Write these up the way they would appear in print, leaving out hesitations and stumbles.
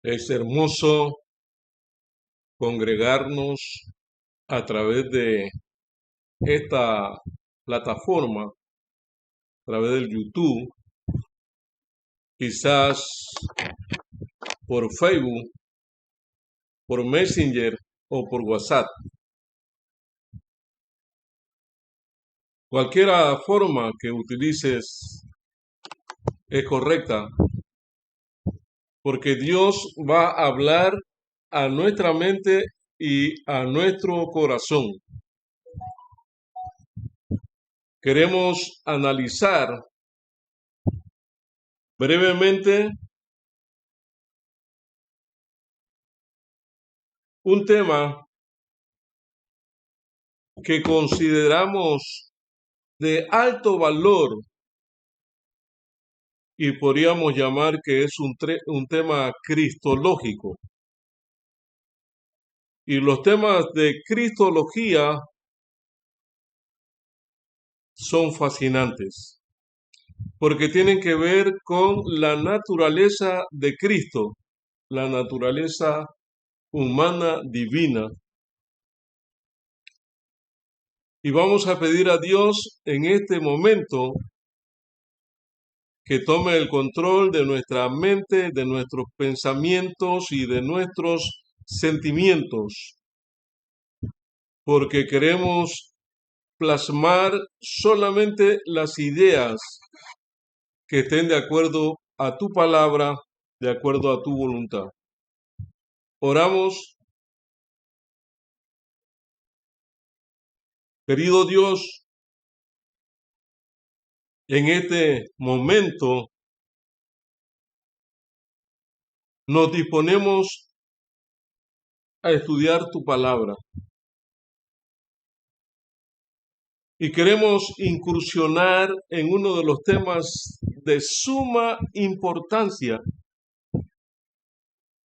Es hermoso congregarnos a través de esta plataforma, a través del YouTube, quizás por Facebook, por Messenger o por WhatsApp. Cualquiera forma que utilices es correcta, porque Dios va a hablar a nuestra mente y a nuestro corazón. Queremos analizar brevemente un tema que consideramos de alto valor y podríamos llamar que es un tema cristológico. Y los temas de cristología son fascinantes porque tienen que ver con la naturaleza de Cristo, la naturaleza humana divina. Y vamos a pedir a Dios en este momento que tome el control de nuestra mente, de nuestros pensamientos y de nuestros sentimientos, porque queremos plasmar solamente las ideas que estén de acuerdo a tu palabra, de acuerdo a tu voluntad. Oramos. Querido Dios, en este momento nos disponemos a estudiar tu palabra y queremos incursionar en uno de los temas de suma importancia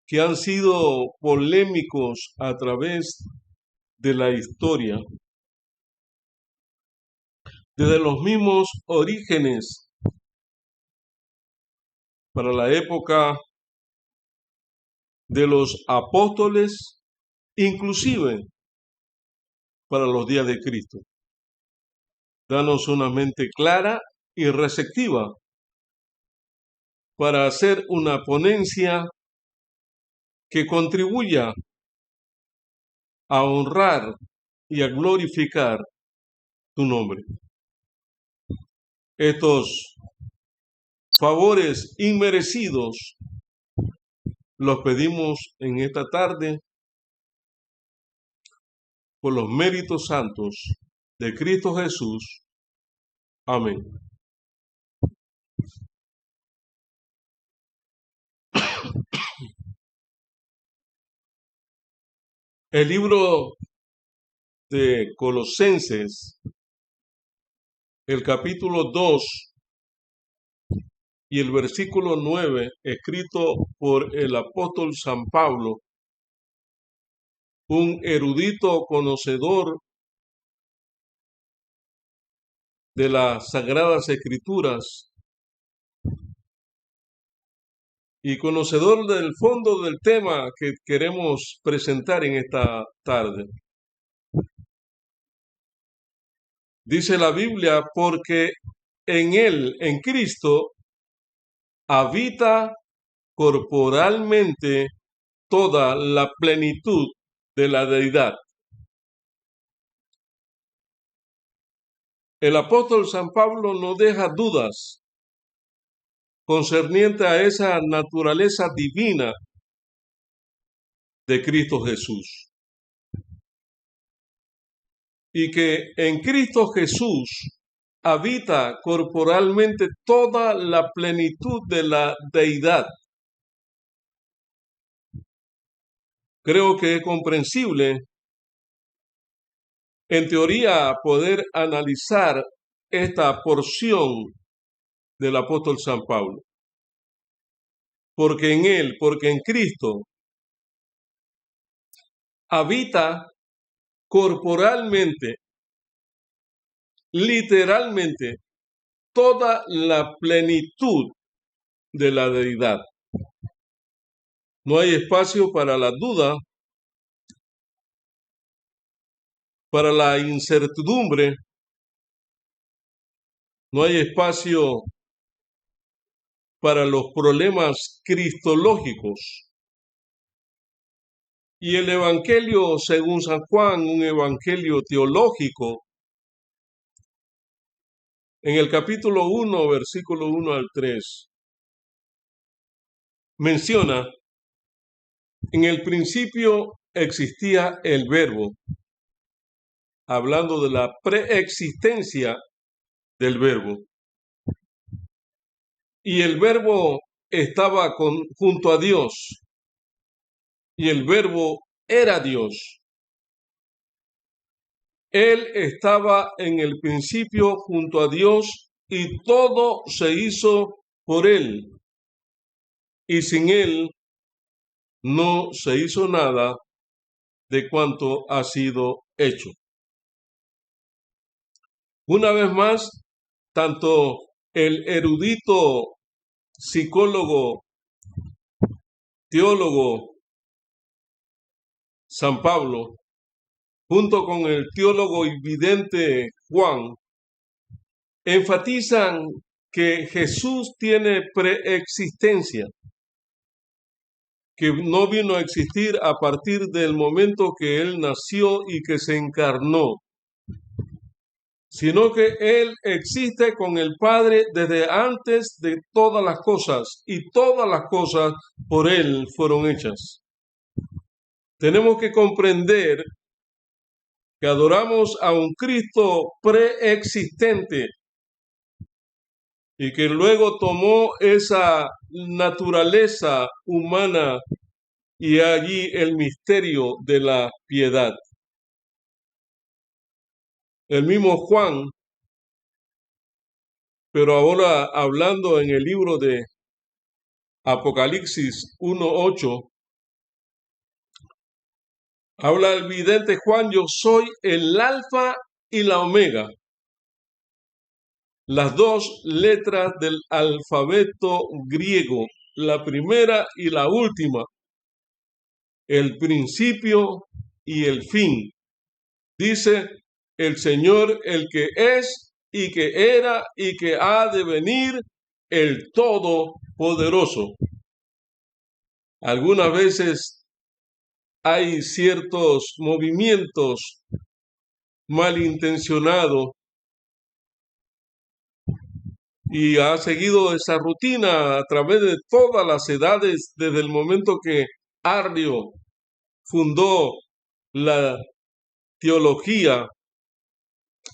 que han sido polémicos a través de la historia, desde los mismos orígenes para la época de los apóstoles, inclusive para los días de Cristo. Danos una mente clara y receptiva para hacer una ponencia que contribuya a honrar y a glorificar tu nombre. Estos favores inmerecidos los pedimos en esta tarde por los méritos santos de Cristo Jesús. Amén. El libro de Colosenses, el capítulo 2 y el versículo 9, escrito por el apóstol San Pablo, un erudito conocedor de las Sagradas Escrituras y conocedor del fondo del tema que queremos presentar en esta tarde. Dice la Biblia, porque en Él, en Cristo, habita corporalmente toda la plenitud de la deidad. El apóstol San Pablo no deja dudas concerniente a esa naturaleza divina de Cristo Jesús. Y que en Cristo Jesús habita corporalmente toda la plenitud de la deidad. Creo que es comprensible, en teoría, poder analizar esta porción del apóstol San Pablo. Porque en Él, porque en Cristo, habita corporalmente, literalmente, toda la plenitud de la deidad. No hay espacio para la duda, para la incertidumbre. No hay espacio para los problemas cristológicos. Y el Evangelio, según San Juan, un evangelio teológico, en el capítulo 1, versículo 1 al 3, menciona, en el principio existía el Verbo, hablando de la preexistencia del Verbo. Y el Verbo estaba junto a Dios, y el Verbo era Dios. Él estaba en el principio junto a Dios, y todo se hizo por Él. Y sin Él no se hizo nada de cuanto ha sido hecho. Una vez más, tanto el erudito psicólogo, teólogo San Pablo, junto con el teólogo y vidente Juan, enfatizan que Jesús tiene preexistencia, que no vino a existir a partir del momento que Él nació y que se encarnó, sino que Él existe con el Padre desde antes de todas las cosas, y todas las cosas por Él fueron hechas. Tenemos que comprender que adoramos a un Cristo preexistente y que luego tomó esa naturaleza humana y allí el misterio de la piedad. El mismo Juan, pero ahora hablando en el libro de Apocalipsis 1:8, habla el vidente Juan: yo soy el alfa y la omega, las dos letras del alfabeto griego, la primera y la última, el principio y el fin. Dice el Señor, el que es y que era y que ha de venir, el Todopoderoso. Algunas veces hay ciertos movimientos malintencionados y ha seguido esa rutina a través de todas las edades, desde el momento que Arrio fundó la teología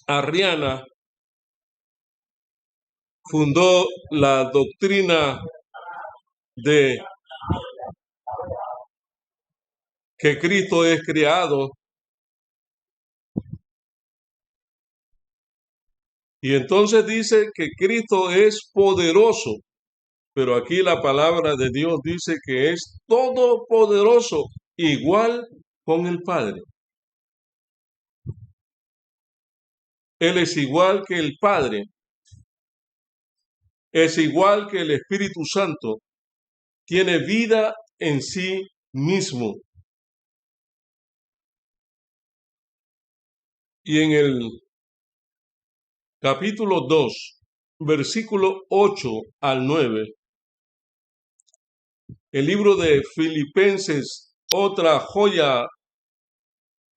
arriana, fundó la doctrina de que Cristo es creado, y entonces dice que Cristo es poderoso, pero aquí la palabra de Dios dice que es todopoderoso, igual con el Padre. Él es igual que el Padre, es igual que el Espíritu Santo, tiene vida en sí mismo. Y en el capítulo 2, versículo 8 al 9, el libro de Filipenses, otra joya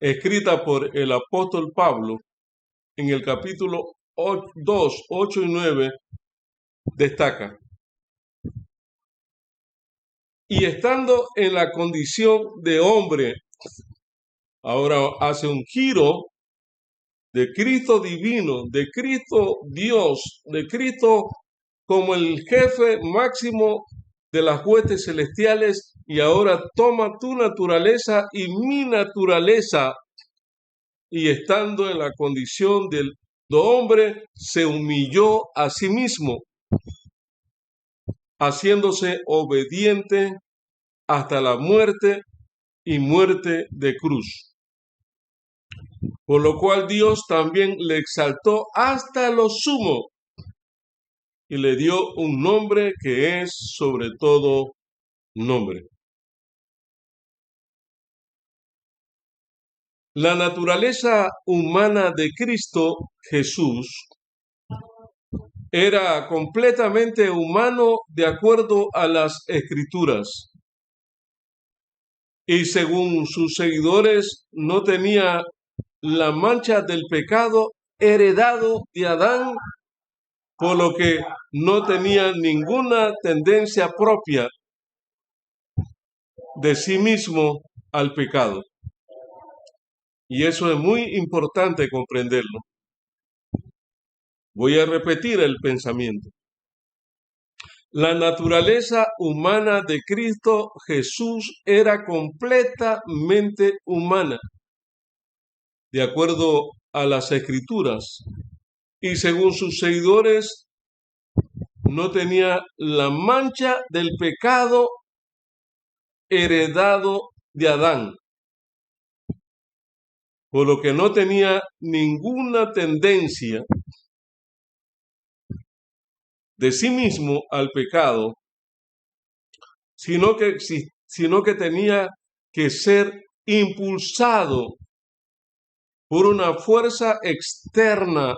escrita por el apóstol Pablo, en el capítulo 2, 8 y 9, destaca: y estando en la condición de hombre, ahora hace un giro de Cristo divino, de Cristo Dios, de Cristo como el jefe máximo de las huestes celestiales, y ahora toma tu naturaleza y mi naturaleza, y estando en la condición de hombre, se humilló a sí mismo, haciéndose obediente hasta la muerte y muerte de cruz. Por lo cual Dios también le exaltó hasta lo sumo y le dio un nombre que es sobre todo nombre. La naturaleza humana de Cristo Jesús era completamente humano de acuerdo a las Escrituras. Y según sus seguidores, no tenía la mancha del pecado heredado de Adán, por lo que no tenía ninguna tendencia propia de sí mismo al pecado. Y eso es muy importante comprenderlo. Voy a repetir el pensamiento. La naturaleza humana de Cristo Jesús era completamente humana, de acuerdo a las Escrituras, y según sus seguidores, no tenía la mancha del pecado heredado de Adán, por lo que no tenía ninguna tendencia de sí mismo al pecado, sino que tenía que ser impulsado por una fuerza externa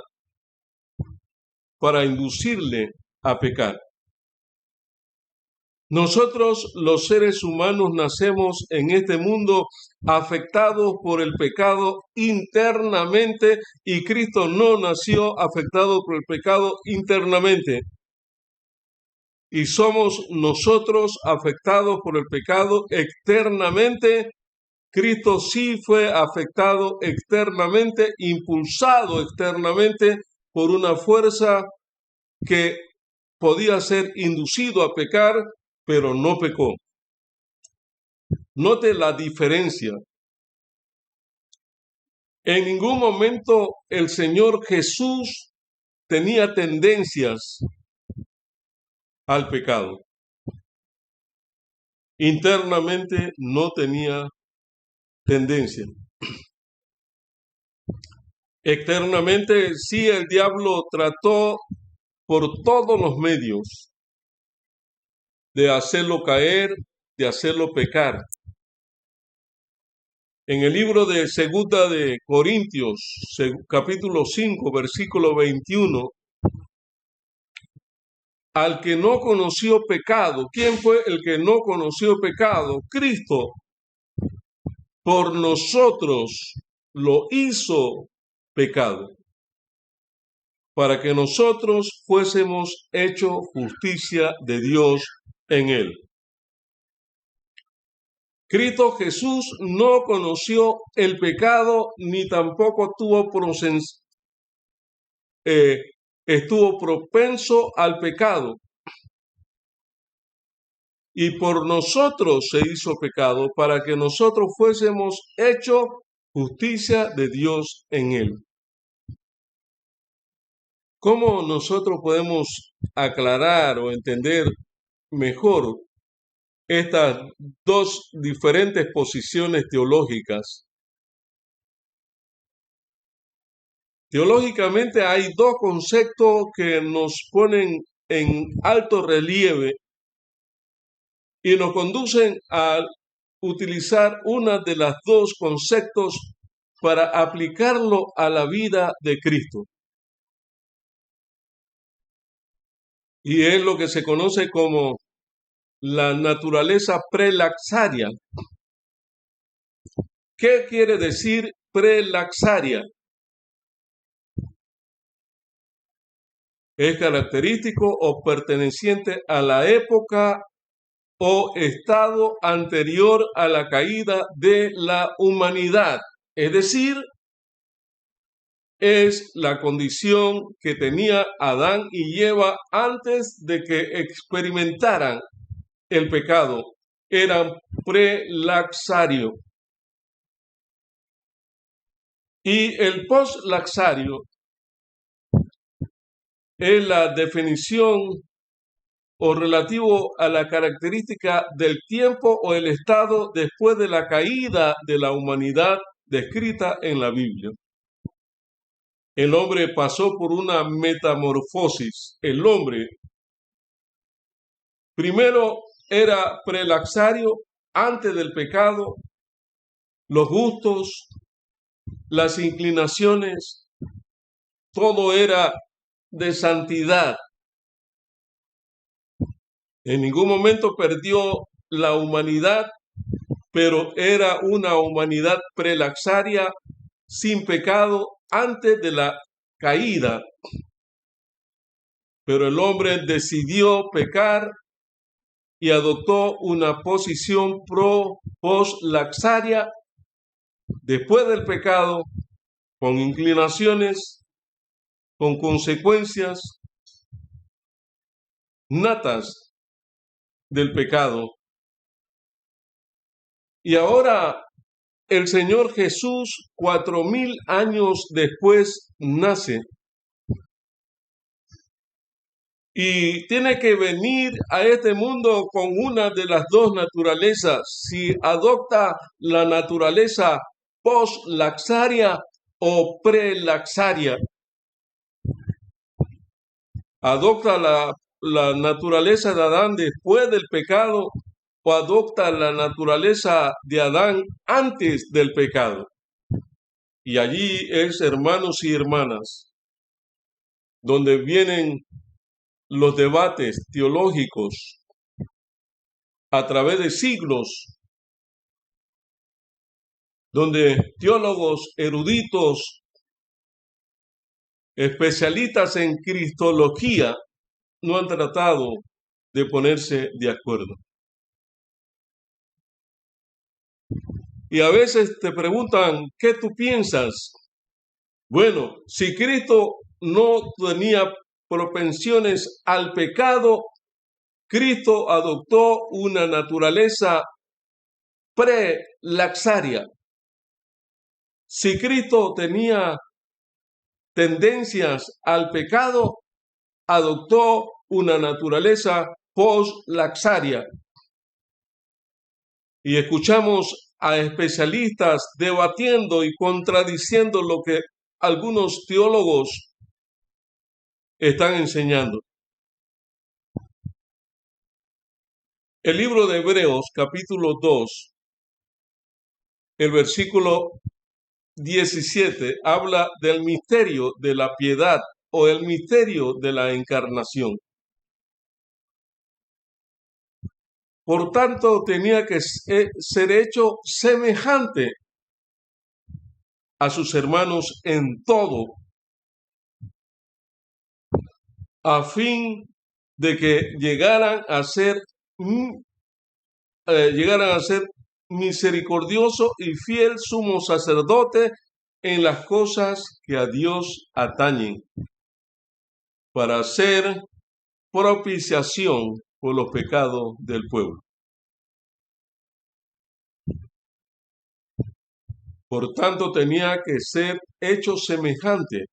para inducirle a pecar. Nosotros, los seres humanos, nacemos en este mundo afectados por el pecado internamente, y Cristo no nació afectado por el pecado internamente. Y somos nosotros afectados por el pecado externamente. Cristo sí fue afectado externamente, impulsado externamente por una fuerza que podía ser inducido a pecar, pero no pecó. Note la diferencia. En ningún momento el Señor Jesús tenía tendencias al pecado. Internamente no tenía tendencia. Externamente sí, el diablo trató por todos los medios de hacerlo caer, de hacerlo pecar. En el libro de Segunda de Corintios, capítulo 5, versículo 21, al que no conoció pecado. ¿Quién fue el que no conoció pecado? Cristo. Por nosotros lo hizo pecado, para que nosotros fuésemos hecho justicia de Dios en él. Cristo Jesús no conoció el pecado, ni tampoco estuvo propenso al pecado. Y por nosotros se hizo pecado, para que nosotros fuésemos hecho justicia de Dios en él. ¿Cómo nosotros podemos aclarar o entender mejor estas dos diferentes posiciones teológicas? Teológicamente hay dos conceptos que nos ponen en alto relieve y nos conducen a utilizar una de las dos conceptos para aplicarlo a la vida de Cristo. Y es lo que se conoce como la naturaleza prelaxaria. ¿Qué quiere decir prelaxaria? Es característico o perteneciente a la época o estado anterior a la caída de la humanidad. Es decir, es la condición que tenía Adán y Eva antes de que experimentaran el pecado. Eran prelaxario. Y el postlaxario es la definición o relativo a la característica del tiempo o el estado después de la caída de la humanidad descrita en la Biblia. El hombre pasó por una metamorfosis. El hombre primero era prelaxario antes del pecado. Los gustos, las inclinaciones, todo era de santidad. En ningún momento perdió la humanidad, pero era una humanidad prelaxaria, sin pecado, antes de la caída. Pero el hombre decidió pecar y adoptó una posición post-laxaria después del pecado, con inclinaciones, con consecuencias natas del pecado. Y ahora el Señor Jesús, 4000 años después, nace. Y tiene que venir a este mundo con una de las dos naturalezas. Si adopta la naturaleza post-laxaria o prelaxaria. Adopta la naturaleza de Adán después del pecado o adopta la naturaleza de Adán antes del pecado. Y allí es, hermanos y hermanas, donde vienen los debates teológicos a través de siglos, donde teólogos eruditos, especialistas en cristología, no han tratado de ponerse de acuerdo. Y a veces te preguntan, ¿qué tú piensas? Bueno, si Cristo no tenía propensiones al pecado, Cristo adoptó una naturaleza prelaxaria. Si Cristo tenía tendencias al pecado, adoptó una naturaleza post-laxaria. Y escuchamos a especialistas debatiendo y contradiciendo lo que algunos teólogos están enseñando. El libro de Hebreos, capítulo 2, el versículo 17, habla del misterio de la piedad o el misterio de la encarnación. Por tanto, tenía que ser hecho semejante a sus hermanos en todo, a fin de que llegaran a ser misericordioso y fiel sumo sacerdote en las cosas que a Dios atañen, para hacer propiciación por los pecados del pueblo. Por tanto, tenía que ser hecho semejante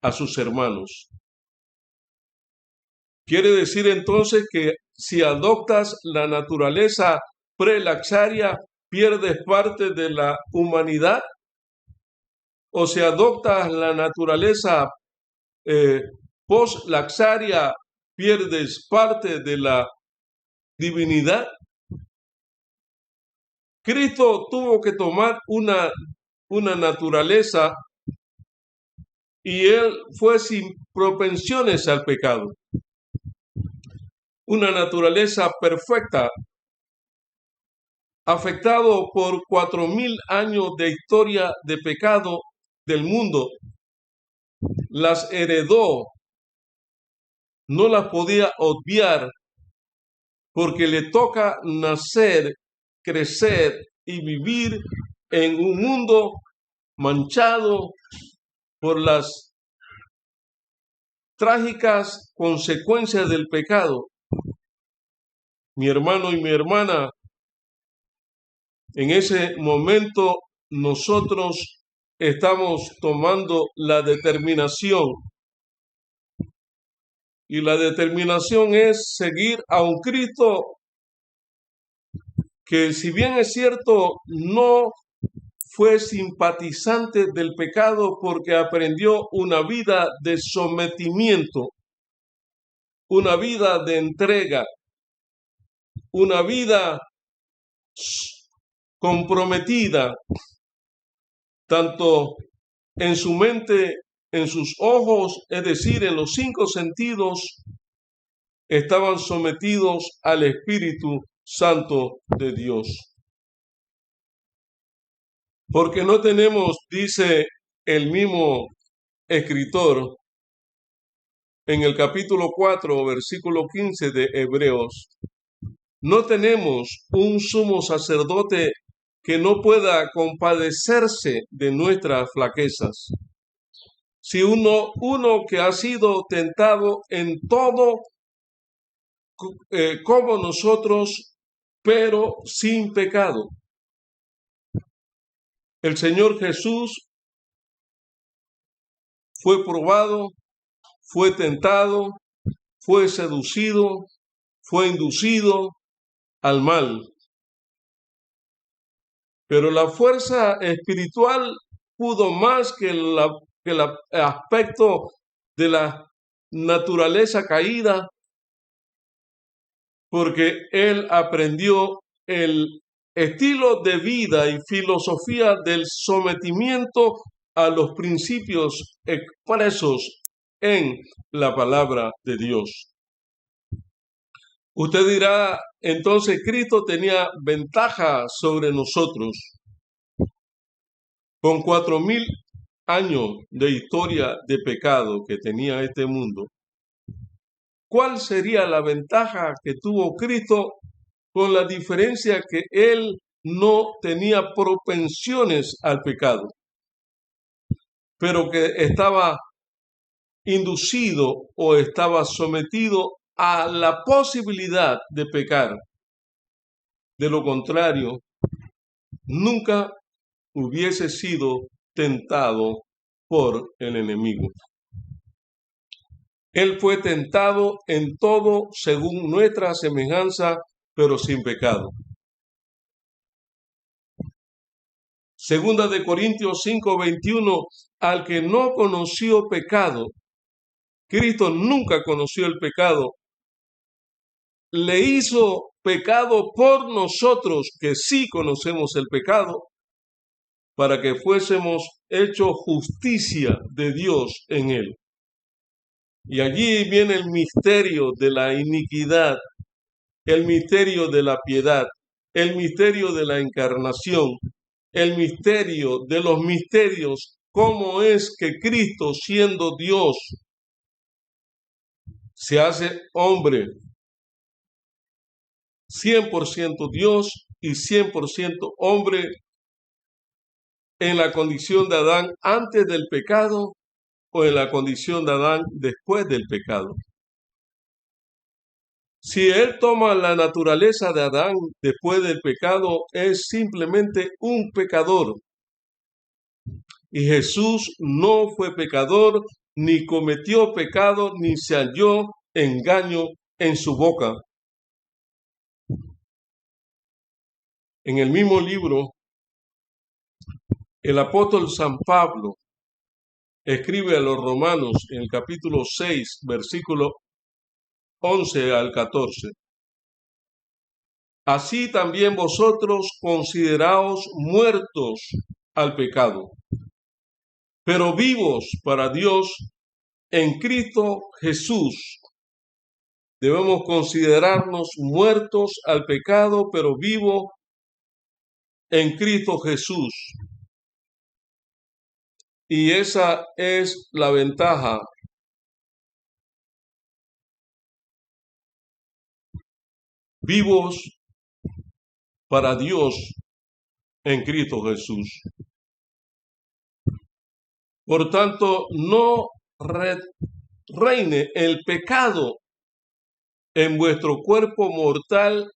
a sus hermanos. Quiere decir entonces que si adoptas la naturaleza prelaxaria, pierdes parte de la humanidad, o si adoptas la naturaleza post-laxaria, pierdes parte de la divinidad. Cristo tuvo que tomar una naturaleza y él fue sin propensiones al pecado. Una naturaleza perfecta, afectado por 4000 años de historia de pecado del mundo, las heredó, no las podía obviar, porque le toca nacer, crecer y vivir en un mundo manchado por las trágicas consecuencias del pecado. Mi hermano y mi hermana, en ese momento nosotros estamos tomando la determinación, y la determinación es seguir a un Cristo que, si bien es cierto, no fue simpatizante del pecado porque aprendió una vida de sometimiento, una vida de entrega, una vida comprometida, tanto en su mente, en sus ojos, es decir, en los 5 sentidos, estaban sometidos al Espíritu Santo de Dios. Porque no tenemos, dice el mismo escritor, en el capítulo 4, versículo 15 de Hebreos, no tenemos un sumo sacerdote que no pueda compadecerse de nuestras flaquezas. Si uno que ha sido tentado en todo como nosotros, pero sin pecado. El Señor Jesús fue probado, fue tentado, fue seducido, fue inducido al mal. Pero la fuerza espiritual pudo más que el aspecto de la naturaleza caída, porque él aprendió el estilo de vida y filosofía del sometimiento a los principios expresos en la palabra de Dios. Usted dirá, entonces Cristo tenía ventaja sobre nosotros. Con 4000 años de historia de pecado que tenía este mundo, ¿cuál sería la ventaja que tuvo Cristo, con la diferencia que él no tenía propensiones al pecado, pero que estaba inducido o estaba sometido a la posibilidad de pecar? De lo contrario, nunca hubiese sido tentado por el enemigo. Él fue tentado en todo según nuestra semejanza, pero sin pecado. Segunda de Corintios 5:21, al que no conoció pecado, Cristo nunca conoció el pecado, le hizo pecado por nosotros que sí conocemos el pecado, para que fuésemos hechos justicia de Dios en él. Y allí viene el misterio de la iniquidad, el misterio de la piedad, el misterio de la encarnación, el misterio de los misterios, cómo es que Cristo, siendo Dios, se hace hombre, 100% Dios y 100% hombre, en la condición de Adán antes del pecado o en la condición de Adán después del pecado. Si él toma la naturaleza de Adán después del pecado, es simplemente un pecador. Y Jesús no fue pecador, ni cometió pecado, ni se halló engaño en su boca. En el mismo libro, el apóstol San Pablo escribe a los romanos en el capítulo 6, versículo 11 al 14. Así también vosotros consideraos muertos al pecado, pero vivos para Dios en Cristo Jesús. Debemos considerarnos muertos al pecado, pero vivos en Cristo Jesús. Y esa es la ventaja. Vivos para Dios en Cristo Jesús. Por tanto, no reine el pecado en vuestro cuerpo mortal,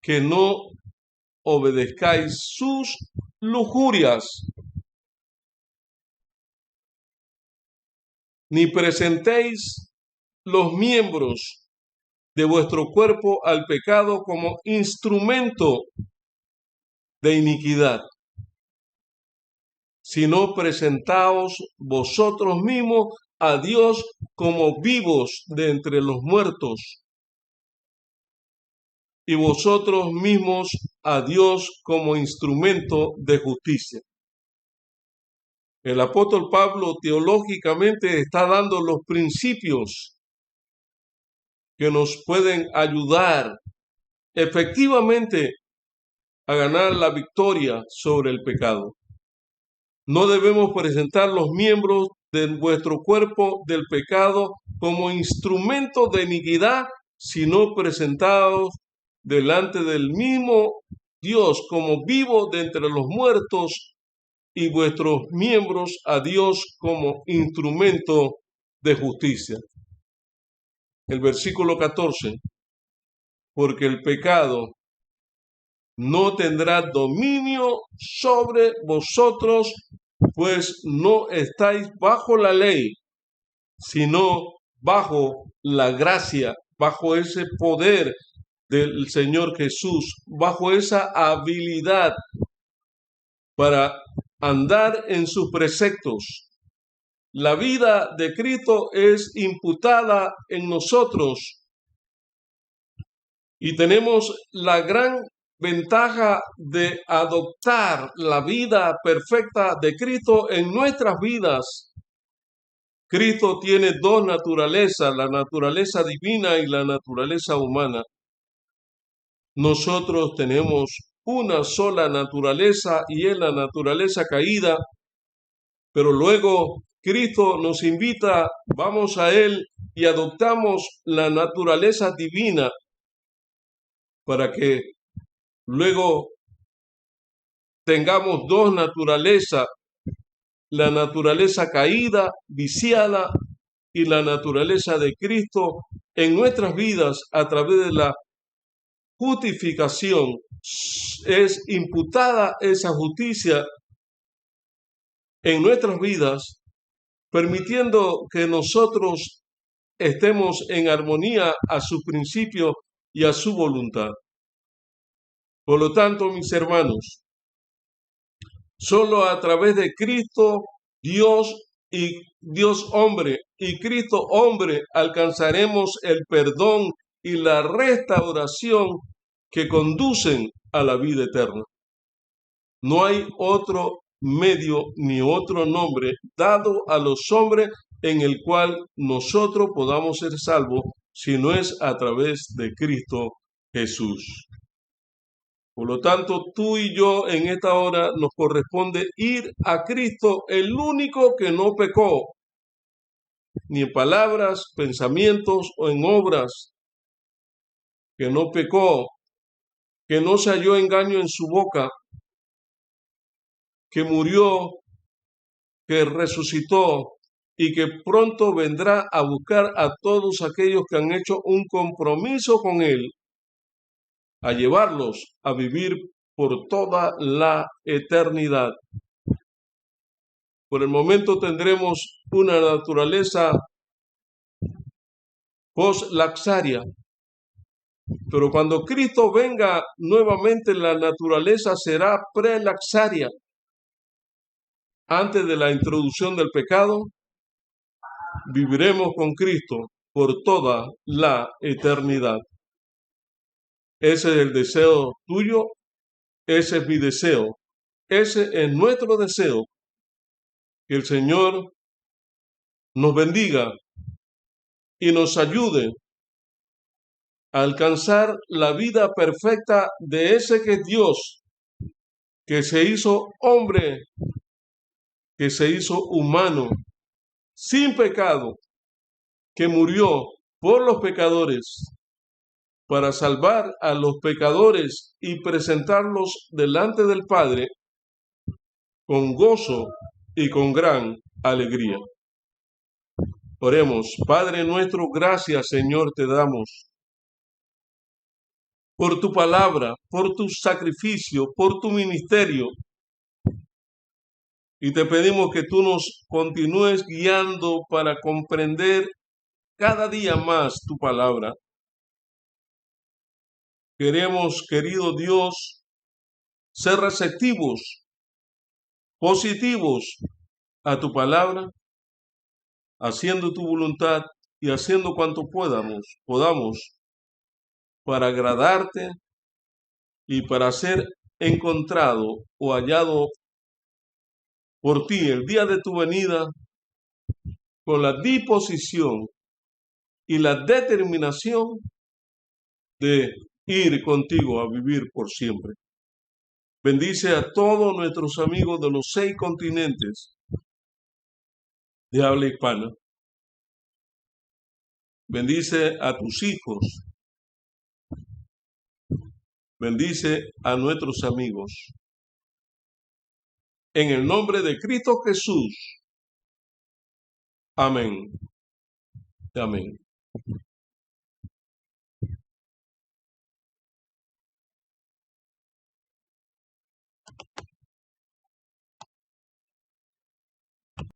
que no obedezcáis sus lujurias, ni presentéis los miembros de vuestro cuerpo al pecado como instrumento de iniquidad, sino presentaos vosotros mismos a Dios como vivos de entre los muertos, y vosotros mismos a Dios como instrumento de justicia. El apóstol Pablo teológicamente está dando los principios que nos pueden ayudar efectivamente a ganar la victoria sobre el pecado. No debemos presentar los miembros de vuestro cuerpo del pecado como instrumentos de iniquidad, sino presentados delante del mismo Dios como vivos de entre los muertos y vuestros miembros a Dios como instrumento de justicia. El versículo 14, porque el pecado no tendrá dominio sobre vosotros, pues no estáis bajo la ley, sino bajo la gracia, bajo ese poder del Señor Jesús, bajo esa habilidad para andar en sus preceptos. La vida de Cristo es imputada en nosotros y tenemos la gran ventaja de adoptar la vida perfecta de Cristo en nuestras vidas. Cristo tiene dos naturalezas, la naturaleza divina y la naturaleza humana. Nosotros tenemos una sola naturaleza y es la naturaleza caída, pero luego Cristo nos invita, vamos a Él y adoptamos la naturaleza divina para que luego tengamos dos naturalezas, la naturaleza caída, viciada, y la naturaleza de Cristo en nuestras vidas a través de la justificación. Es imputada esa justicia en nuestras vidas, permitiendo que nosotros estemos en armonía a su principio y a su voluntad. Por lo tanto, mis hermanos, solo a través de Cristo, Dios y Dios hombre y Cristo hombre alcanzaremos el perdón y la restauración que conducen a la vida eterna. No hay otro medio ni otro nombre dado a los hombres en el cual nosotros podamos ser salvos, si no es a través de Cristo Jesús. Por lo tanto, tú y yo en esta hora nos corresponde ir a Cristo, el único que no pecó, ni en palabras, pensamientos o en obras, que no pecó, que no se halló engaño en su boca, que murió, que resucitó y que pronto vendrá a buscar a todos aquellos que han hecho un compromiso con Él, a llevarlos a vivir por toda la eternidad. Por el momento tendremos una naturaleza post-laxaria, pero cuando Cristo venga nuevamente la naturaleza será pre-laxaria. Antes de la introducción del pecado, viviremos con Cristo por toda la eternidad. Ese es el deseo tuyo, ese es mi deseo, ese es nuestro deseo. Que el Señor nos bendiga y nos ayude a alcanzar la vida perfecta de ese que es Dios, que se hizo hombre, que se hizo humano, sin pecado, que murió por los pecadores, para salvar a los pecadores y presentarlos delante del Padre con gozo y con gran alegría. Oremos. Padre nuestro, gracias, Señor, te damos por tu palabra, por tu sacrificio, por tu ministerio. Y te pedimos que tú nos continúes guiando para comprender cada día más tu palabra. Queremos, querido Dios, ser receptivos, positivos a tu palabra, haciendo tu voluntad y haciendo cuanto podamos para agradarte y para ser encontrado o hallado por ti el día de tu venida con la disposición y la determinación de ir contigo a vivir por siempre. Bendice a todos nuestros amigos de los 6 continentes de habla hispana. Bendice a tus hijos. Bendice a nuestros amigos. En el nombre de Cristo Jesús. Amén. Amén.